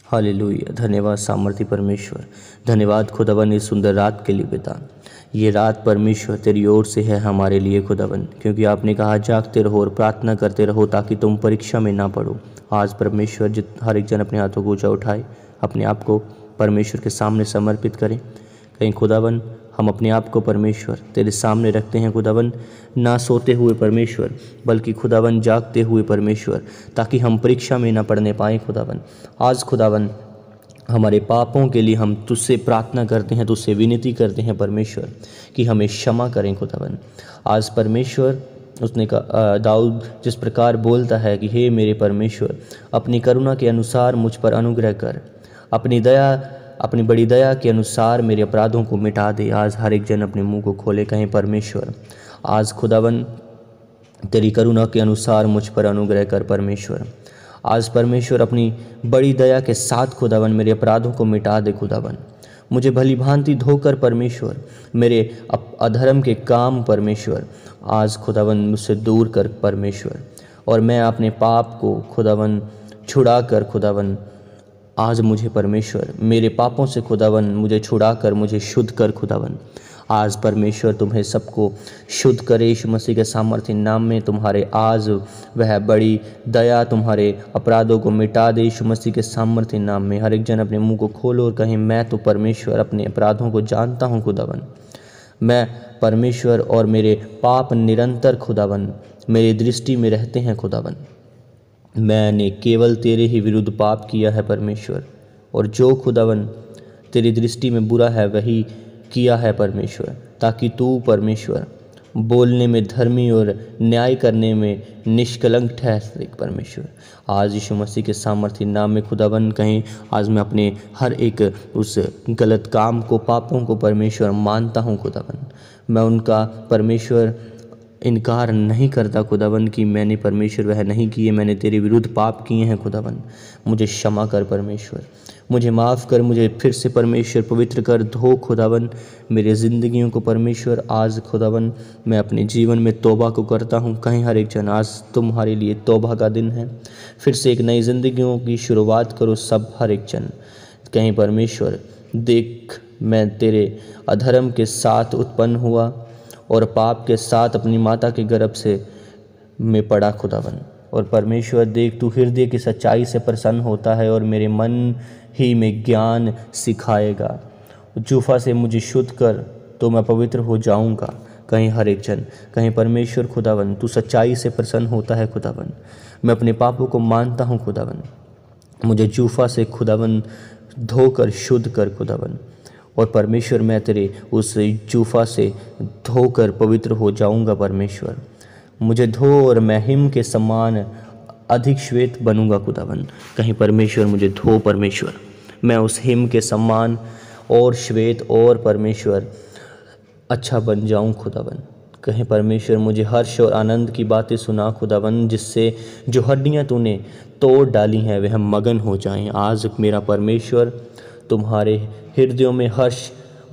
Hallelujah. धन्यवाद सामर्थी परमेश्वर। धन्यवाद खुदावन इस सुंदर रात के लिए पिता। ये रात परमेश्वर तेरी ओर से है हमारे लिए खुदावन, क्योंकि आपने कहा जागते रहो और प्रार्थना करते रहो ताकि तुम परीक्षा में ना पड़ो। आज परमेश्वर हर एक जन अपने हाथों को ऊंचा उठाए, अपने आप को परमेश्वर के सामने समर्पित करें। कहीं खुदावन हम अपने आप को परमेश्वर तेरे सामने रखते हैं खुदावन, ना सोते हुए परमेश्वर बल्कि खुदावन जागते हुए परमेश्वर, ताकि हम परीक्षा में ना पड़ने पाएँ खुदावन। आज खुदावन हमारे पापों के लिए हम तुझसे प्रार्थना करते हैं, तुझसे विनती करते हैं परमेश्वर कि हमें क्षमा करें खुदावन। आज परमेश्वर उसने कहा, दाऊद जिस प्रकार बोलता है कि हे मेरे परमेश्वर अपनी करुणा के अनुसार मुझ पर अनुग्रह कर, अपनी बड़ी दया के अनुसार मेरे अपराधों को मिटा दे। आज हर एक जन अपने मुंह को खोले, कहें परमेश्वर आज खुदावन तेरी करुणा के अनुसार मुझ पर अनुग्रह कर परमेश्वर। आज परमेश्वर अपनी बड़ी दया के साथ खुदावन मेरे अपराधों को मिटा दे खुदावन। मुझे भली भांति धोकर परमेश्वर मेरे अधर्म के काम परमेश्वर आज खुदावन मुझसे दूर कर परमेश्वर, और मैं अपने पाप को खुदावन छुड़ा कर खुदावन आज मुझे परमेश्वर मेरे पापों से खुदावन मुझे छुड़ा कर मुझे शुद्ध कर खुदावन। आज परमेश्वर तुम्हें सबको शुद्ध करे यीशु मसीह के सामर्थ्य नाम में। तुम्हारे आज वह बड़ी दया तुम्हारे अपराधों को मिटा दे यीशु मसीह के सामर्थ्य नाम में। हर एक जन अपने मुंह को खोलो और कहें मैं तो परमेश्वर अपने अपराधों को जानता हूँ खुदावन। मैं परमेश्वर और मेरे पाप निरंतर खुदावन मेरी दृष्टि में रहते हैं खुदावन। मैंने केवल तेरे ही विरुद्ध पाप किया है परमेश्वर, और जो खुदावन तेरी दृष्टि में बुरा है वही किया है परमेश्वर, ताकि तू परमेश्वर बोलने में धर्मी और न्याय करने में निष्कलंक ठहरे परमेश्वर। आज यीशु मसीह के सामर्थ्य नाम में खुदावन कहीं आज मैं अपने हर एक उस गलत काम को पापों को परमेश्वर मानता हूँ खुदावन। मैं उनका परमेश्वर इनकार नहीं करता खुदावन कि मैंने परमेश्वर वह नहीं किए, मैंने तेरे विरुद्ध पाप किए हैं खुदावन। मुझे क्षमा कर परमेश्वर, मुझे माफ़ कर, मुझे फिर से परमेश्वर पवित्र कर, धो खुदावन मेरे ज़िंदगियों को परमेश्वर। आज खुदावन मैं अपने जीवन में तौबा को करता हूँ। कहीं हर एक जन आज तुम्हारे लिए तौबा का दिन है, फिर से एक नई ज़िंदगियों की शुरुआत करो सब हर एक जन। कहीं परमेश्वर देख मैं तेरे अधर्म के साथ उत्पन्न हुआ और पाप के साथ अपनी माता के गर्भ से मैं पड़ा खुदावन, और परमेश्वर देख तू हृदय की सच्चाई से प्रसन्न होता है और मेरे मन ही में ज्ञान सिखाएगा। जूफा से मुझे शुद्ध कर तो मैं पवित्र हो जाऊंगा। कहीं हर एक जन कहीं परमेश्वर खुदावन तू सच्चाई से प्रसन्न होता है खुदावन। मैं अपने पापों को मानता हूँ खुदावन, मुझे जूफा से खुदावन धोकर शुद्ध कर खुदावन, और परमेश्वर मैं तेरे उस जूफा से धोकर पवित्र हो जाऊंगा परमेश्वर। मुझे धो और मैं हिम के समान अधिक श्वेत बनूंगा खुदावन। कहीं परमेश्वर मुझे धो परमेश्वर, मैं उस हिम के समान और श्वेत और परमेश्वर अच्छा बन जाऊं खुदावन। कहीं परमेश्वर मुझे हर्ष और आनंद की बातें सुना खुदावन, जिससे जो हड्डियां तूने तोड़ डाली हैं वह मगन हो जाएं। आज मेरा परमेश्वर तुम्हारे हृदयों में हर्ष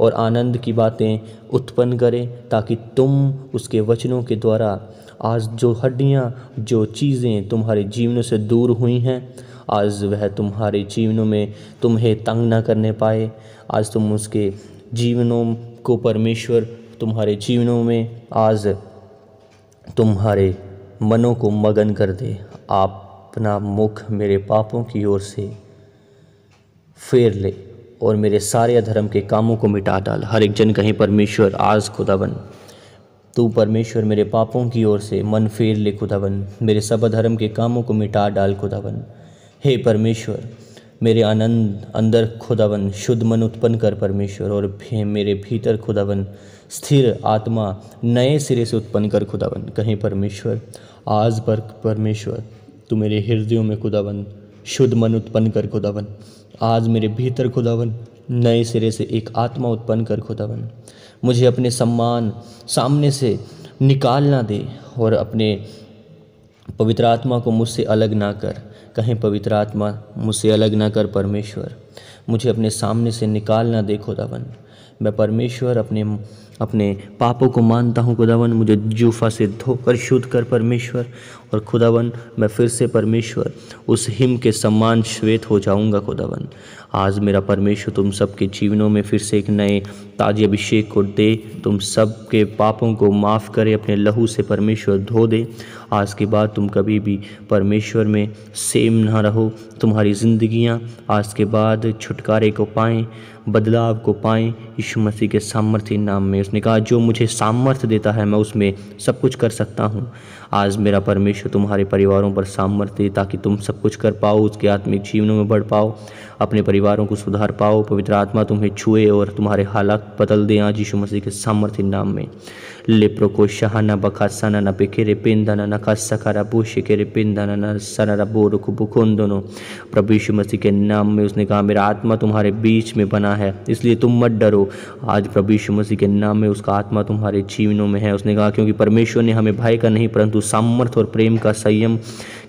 और आनंद की बातें उत्पन्न करे, ताकि तुम उसके वचनों के द्वारा आज जो हड्डियाँ जो चीज़ें तुम्हारे जीवनों से दूर हुई हैं आज वह तुम्हारे जीवनों में तुम्हें तंग ना करने पाए। आज तुम उसके जीवनों को परमेश्वर तुम्हारे जीवनों में आज तुम्हारे मनों को मगन कर दे। आप अपना मुख मेरे पापों की ओर से फेर ले और मेरे सारे अधर्म के कामों को मिटा डाल। हर एक जन कहीं परमेश्वर आज खुदावन तू परमेश्वर मेरे पापों की ओर से मन फेर ले खुदावन, मेरे सब अधर्म के कामों को मिटा डाल खुदावन। हे परमेश्वर मेरे आनंद अंदर खुदावन शुद्ध मन उत्पन्न कर परमेश्वर, और मेरे भीतर खुदावन स्थिर आत्मा नए सिरे से उत्पन्न कर खुदावन। कहीं परमेश्वर आज पर परमेश्वर तू मेरे हृदयों में खुदावन शुद्ध मन उत्पन्न कर खुदावन। आज मेरे भीतर खुदावन नए सिरे से एक आत्मा उत्पन्न कर खुदावन। मुझे अपने सामने से निकाल ना दे और अपने पवित्र आत्मा को मुझसे अलग ना कर। कहीं पवित्र आत्मा मुझसे अलग ना कर परमेश्वर, मुझे अपने सामने से निकाल ना दे खुदावन। मैं परमेश्वर अपने अपने पापों को मानता हूँ खुदावन, मुझे जूफा से धोकर शुद्ध कर परमेश्वर। और खुदावन मैं फिर से परमेश्वर उस हिम के समान श्वेत हो जाऊँगा खुदावन। आज मेरा परमेश्वर तुम सबके जीवनों में फिर से एक नए ताजे अभिषेक को दे, तुम सबके पापों को माफ़ करे, अपने लहू से परमेश्वर धो दे। आज के बाद तुम कभी भी परमेश्वर में सेम ना रहो, तुम्हारी ज़िंदगियाँ आज के बाद छुटकारे को पाएँ, बदलाव को पाएँ यीशु मसीह के सामर्थ्य नाम में। उसने कहा जो मुझे सामर्थ्य देता है मैं उसमें सब कुछ कर सकता हूँ। आज मेरा परमेश्वर तुम्हारे परिवारों पर सामर्थ्य दे ताकि तुम सब कुछ कर पाओ, उसके आत्मिक जीवनों में बढ़ पाओ, अपने परिवारों को सुधार पाओ। पवित्र आत्मा तुम्हें छुए और तुम्हारे हालात बदल दें आज यीशु मसीह के सामर्थ्य नाम में। लेप्रो को शहाना बखा सना न पेकेरे पेंदाना न का सकारा बुशे के पेंदाना न सनारा बोर को बुकोन दोनों। प्रभु यीशु मसीह के नाम में उसने कहा मेरा आत्मा तुम्हारे बीच में बना है इसलिए तुम मत डरो। आज प्रभु यीशु मसीह के नाम में उसका आत्मा तुम्हारे जीवनों में है। उसने कहा क्योंकि परमेश्वर ने हमें भय का नहीं परंतु सामर्थ्य और प्रेम का, संयम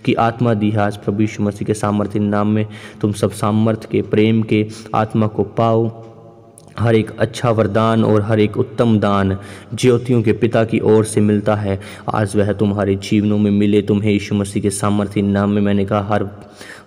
की आत्मा दी है। आज प्रभु यीशु मसीह के सामर्थ्य नाम में तुम सब सामर्थ्य के, प्रेम के आत्मा को पाओ। हर एक अच्छा वरदान और हर एक उत्तम दान ज्योतियों के पिता की ओर से मिलता है, आज वह तुम्हारे जीवनों में मिले तुम्हें यीशु मसीह के सामर्थ्य नाम में। मैंने कहा हर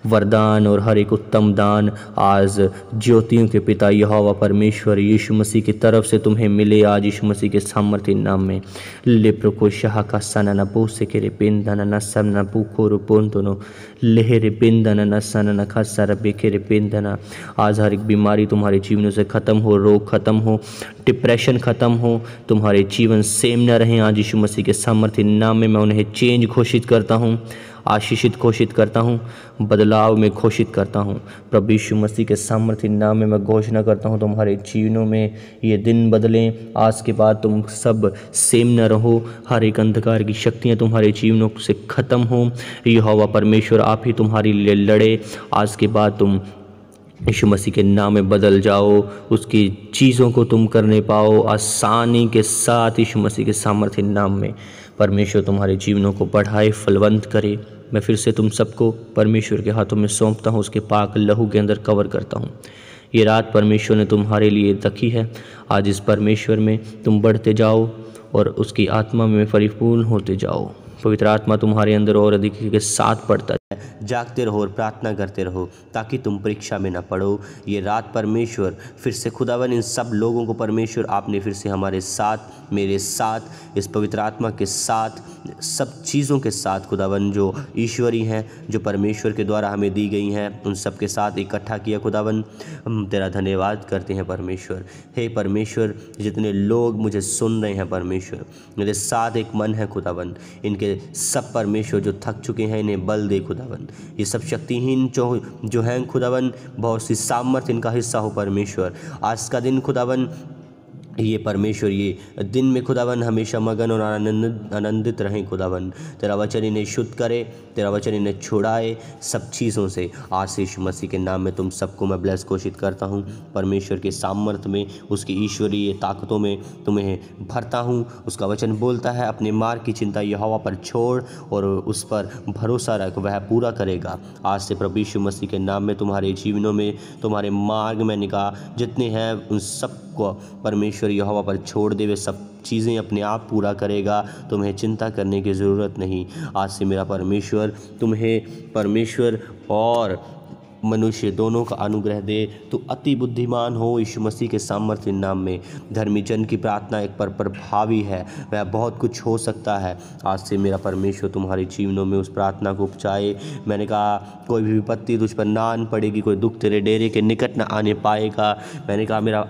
वरदान और हर एक उत्तम दान आज ज्योतियों के पिता यहोवा परमेश्वर यीशु मसीह की तरफ से तुम्हें मिले आज यीशु मसीह के सामर्थ्य नाम में। लेप्रो को शाह का सना न बो से के रिपिंदन न सन न बुखो रुपोन दोनों लेह रिपिंदन न सन न खसा रबे के रिपिंदना। आज हर एक बीमारी तुम्हारे जीवनों से ख़त्म हो, रोग ख़त्म हो, डिप्रेशन ख़त्म हो, तुम्हारे जीवन सेम न रहें आज यीशु मसीह के सामर्थ्य नाम में। मैं उन्हें चेंज घोषित करता हूँ, आशीषित घोषित करता हूँ, बदलाव में घोषित करता हूँ। प्रभु यीशु मसीह के सामर्थ्य नाम में मैं घोषणा करता हूँ तुम्हारे जीवनों में ये दिन बदलें। आज के बाद तुम सब सेम न रहो, हर एक अंधकार की शक्तियाँ तुम्हारे जीवनों से ख़त्म हो। यहोवा परमेश्वर आप ही तुम्हारे लिए लड़े। आज के बाद तुम यीशु मसीह के नाम में बदल जाओ, उसकी चीज़ों को तुम करने पाओ आसानी के साथ। यीशु मसीह के सामर्थ्य नाम में परमेश्वर तुम्हारे जीवनों को बढ़ाए, फलवंत करे। मैं फिर से तुम सबको परमेश्वर के हाथों में सौंपता हूँ, उसके पाक लहू के अंदर कवर करता हूँ। ये रात परमेश्वर ने तुम्हारे लिए रखी है। आज इस परमेश्वर में तुम बढ़ते जाओ और उसकी आत्मा में परिपूर्ण होते जाओ। पवित्र आत्मा तुम्हारे अंदर और अधिक के साथ बढ़ता है। जागते रहो और प्रार्थना करते रहो ताकि तुम परीक्षा में न पड़ो। ये रात परमेश्वर फिर से खुदावन इन सब लोगों को परमेश्वर आपने फिर से हमारे साथ, मेरे साथ, इस पवित्र आत्मा के साथ, सब चीज़ों के साथ खुदावन जो ईश्वरी हैं, जो परमेश्वर के द्वारा हमें दी गई हैं, उन सब के साथ इकट्ठा किया। खुदावन हम तेरा धन्यवाद करते हैं परमेश्वर। हे परमेश्वर जितने लोग मुझे सुन रहे हैं परमेश्वर, मेरे साथ एक मन है खुदावन, इनके सब परमेश्वर जो थक चुके हैं इन्हें बल दे खुदावन। ये सब शक्तिहीन जो हैं खुदावन, बहुत सी सामर्थ्य इनका हिस्सा हो परमेश्वर। आज का दिन खुदावन ये परमेश्वर ये दिन में खुदावन हमेशा मगन और आनंदित रहें खुदावन। तेरा वचन इन्हें शुद्ध करे, तेरा वचन इन्हें छुड़ाए सब चीज़ों से। आज यीशु मसीह के नाम में तुम सबको मैं ब्लेस घोषित करता हूँ। परमेश्वर के सामर्थ्य में, उसकी ईश्वरीय ताकतों में तुम्हें भरता हूँ। उसका वचन बोलता है अपने मार्ग की चिंता यहोवा पर छोड़ और उस पर भरोसा रख, वह पूरा करेगा। आज से प्रभु यीशु मसीह के नाम में तुम्हारे जीवनों में, तुम्हारे मार्ग में निगाह जितने हैं उन सब को परमेश्वर यहोवा पर छोड़ दे, वे सब चीज़ें अपने आप पूरा करेगा। तुम्हें चिंता करने की ज़रूरत नहीं। आज से मेरा परमेश्वर तुम्हें परमेश्वर और मनुष्य दोनों का अनुग्रह दे। तो अति बुद्धिमान हो यीशु मसीह के सामर्थ्य नाम में। धर्मी जन की प्रार्थना एक पर प्रभावी है, वह बहुत कुछ हो सकता है। आज से मेरा परमेश्वर तुम्हारे जीवनों में उस प्रार्थना को उपजाए। मैंने कहा कोई भी विपत्ति तुझ पर ना आन पड़ेगी, कोई दुख तेरे डेरे के निकट न आने पाएगा। मैंने कहा मेरा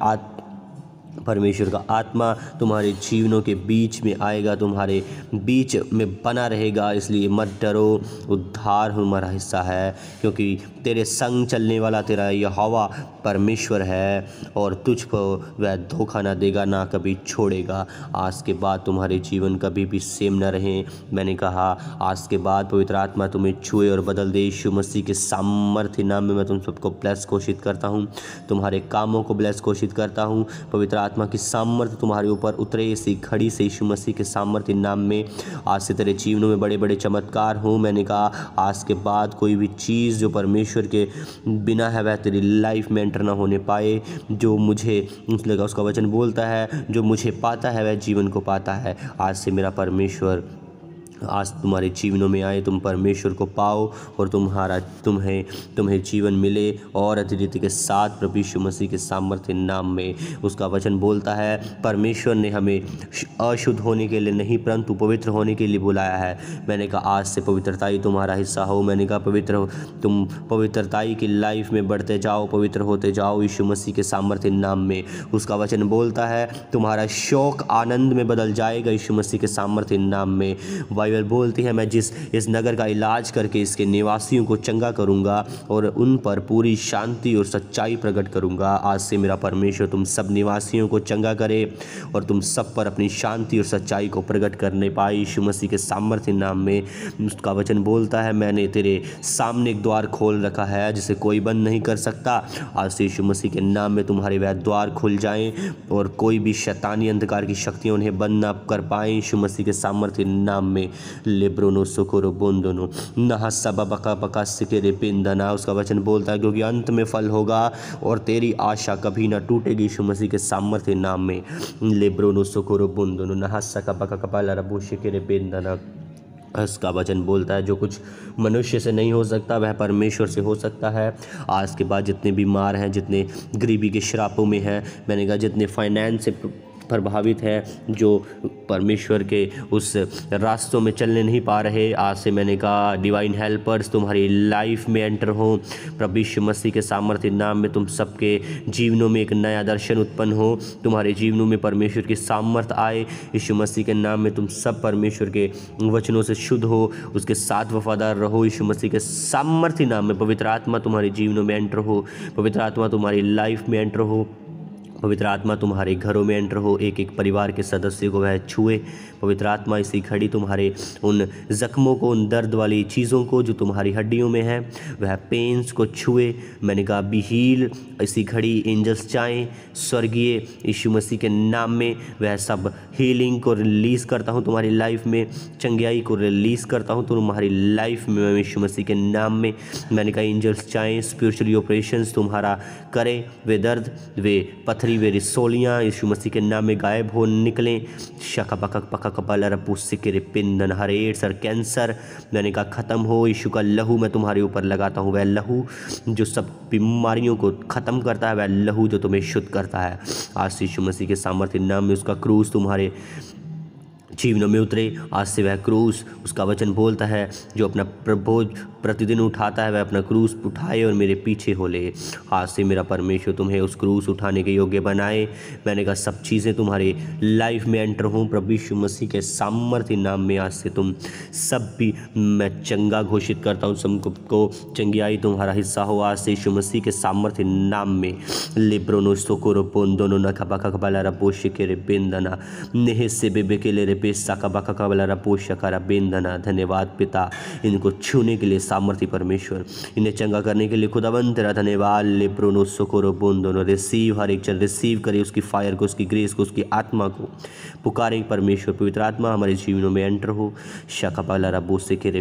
परमेश्वर का आत्मा तुम्हारे जीवनों के बीच में आएगा, तुम्हारे बीच में बना रहेगा। इसलिए मत डरो, उद्धार हमारा हिस्सा है, क्योंकि तेरे संग चलने वाला तेरा यहोवा परमेश्वर है और तुझको वह धोखा ना देगा, ना कभी छोड़ेगा। आज के बाद तुम्हारे जीवन कभी भी सेम ना रहें। मैंने कहा आज के बाद पवित्र आत्मा तुम्हें छुए और बदल दे। यीशु मसीह के सामर्थ्य नाम में मैं तुम सबको ब्लेस घोषित करता हूँ, तुम्हारे कामों को ब्लेस घोषित करता हूँ। पवित्र आत्मा की सामर्थ्य तुम्हारे ऊपर उतरे इसी घड़ी से यीशु मसीह के सामर्थ्य नाम में। आज से तेरे जीवनों में बड़े बड़े चमत्कार हो। मैंने कहा आज के बाद कोई भी चीज़ जो परमेश्वर के बिना है वह तेरी लाइफ में एंटर ना होने पाए। जो मुझे लगा, उसका वचन बोलता है जो मुझे पाता है वह जीवन को पाता है। आज से मेरा परमेश्वर आज तुम्हारे जीवनों में आए, तुम परमेश्वर को पाओ और तुम्हें जीवन मिले और अतिरिक्त के साथ प्रभु यीशु मसीह के सामर्थ्य नाम में। उसका वचन बोलता है परमेश्वर ने हमें अशुद्ध होने के लिए नहीं परंतु पवित्र होने के लिए बुलाया है। मैंने कहा आज से पवित्रताई तुम्हारा हिस्सा हो। मैंने कहा तुम पवित्रताई की लाइफ में बढ़ते जाओ, पवित्र होते जाओ यीशु मसीह के सामर्थ्य नाम में। उसका वचन बोलता है तुम्हारा शौक आनंद में बदल जाएगा यीशु मसीह के सामर्थ्य नाम में। बाइबल बोलती है मैं इस नगर का इलाज करके इसके निवासियों को चंगा करूंगा और उन पर पूरी शांति और सच्चाई प्रकट करूंगा। आज से मेरा परमेश्वर तुम सब निवासियों को चंगा करे और तुम सब पर अपनी शांति और सच्चाई को प्रकट करने पाए यीशु मसीह के सामर्थ्य नाम में। उसका वचन बोलता है मैंने तेरे सामने एक द्वार खोल रखा है जिसे कोई बंद नहीं कर सकता। आज से यीशु मसीह के नाम में तुम्हारे वह द्वार खुल जाएं और कोई भी शैतानी अंधकार की शक्तियां उन्हें बंद ना कर पाए यीशु मसीह के सामर्थ्य नाम में। लेब्रोनो सोकोरो बोंदोनो नहा सबा बका बका सिकेरे पिंदना। उसका वचन बोलता है क्योंकि अंत में फल होगा और तेरी आशा कभी ना टूटेगी यीशु मसीह के सामर्थ्य नाम में। लेब्रोनो सोकोरो बोंदोनो नहा सका बका कपाला रबो सिकेरे पिंदना। इसका वचन बोलता है जो कुछ मनुष्य से नहीं हो सकता वह परमेश्वर से हो सकता है। आज के बाद जितने बीमार हैं, जितने गरीबी के श्रापों में हैं, मैंने कहा जितने फाइनेंस से प्रभावित है, जो परमेश्वर के उस रास्तों में चलने नहीं पा रहे, आज से मैंने कहा डिवाइन हेल्पर्स तुम्हारी लाइफ में एंटर हो। प्रभु यीशु मसीह के सामर्थ्य नाम में तुम सबके जीवनों में एक नया दर्शन उत्पन्न हो। तुम्हारे जीवनों में परमेश्वर की सामर्थ्य आए यीशु मसीह के नाम में। तुम सब परमेश्वर के वचनों से शुद्ध हो, उसके साथ वफादार रहो यीशु मसीह के सामर्थ्य नाम में। पवित्र आत्मा तुम्हारे जीवनों में एंटर हो, पवित्र आत्मा तुम्हारी लाइफ में एंटर हो, पवित्र आत्मा तुम्हारे घरों में एंटर हो। एक एक परिवार के सदस्य को वह छुए। पवित्र आत्मा इसी घड़ी तुम्हारे उन जख्मों को, उन दर्द वाली चीज़ों को जो तुम्हारी हड्डियों में है वह पेन्स को छुए। मैंने कहा बी हील। इसी घड़ी एंजल्स चाहें स्वर्गीय यीशु मसीह के नाम में वह सब हीलिंग को रिलीज़ करता हूँ तुम्हारी लाइफ में, चंगियाई को रिलीज़ करता हूँ तुम्हारी लाइफ में यीशु मसीह के नाम में। मैंने कहा एंजल्स चाहें स्पिरिचुअली ऑपरेशंस तुम्हारा करें, वे दर्द, वे पथरी, वे रिसोलियाँ यीशु मसीह के नाम में गायब हो निकलें। शका पका पका कपाला रपूस सिकेरे पिंदन, हर एड्स और कैंसर मैंने कहा ख़त्म हो। यीशु का लहू मैं तुम्हारे ऊपर लगाता हूँ, वह लहू जो सब बीमारियों को ख़त्म करता है, वह लहू जो तुम्हें शुद्ध करता है। आज यीशु मसीह के सामर्थ्य नाम में उसका क्रूस तुम्हारे जीवनों में उतरे। आज से वह क्रूस, उसका वचन बोलता है जो अपना बोझ प्रतिदिन उठाता है वह अपना क्रूस उठाए और मेरे पीछे हो ले। आज से मेरा परमेश्वर तुम्हें उस क्रूस उठाने के योग्य बनाए। मैंने कहा सब चीज़ें तुम्हारी लाइफ में एंटर हों प्रभु यीशु मसीह के सामर्थ्य नाम में। आज से तुम सब भी मैं चंगा घोषित करता हूँ, सबको चंगियाई तुम्हारा हिस्सा हो आज से यीशु मसीह के सामर्थ्य नाम में। लिब्रोनो सोकोरो पोंदोनो न खबा खबाला रपोश के रे बेंदना नेह से बेबे के ले रे बेसा कबा खबाला रपोश का बेंदना। धन्यवाद पिता, इनको छूने के लिए सामर्थ्य परमेश्वर, इन्हें चंगा करने के लिए खुदावंत तेरा धन्यवाद। लिब्रोनो सोकोरो बोंदोनो रिसीव, हर एक जन रिसीव करे उसकी फायर को, उसकी ग्रेस को, उसकी आत्मा को। पुकारें परमेश्वर, पवित्र आत्मा हमारे जीवनों में एंटर हो। शाखा पाला रबो से के रे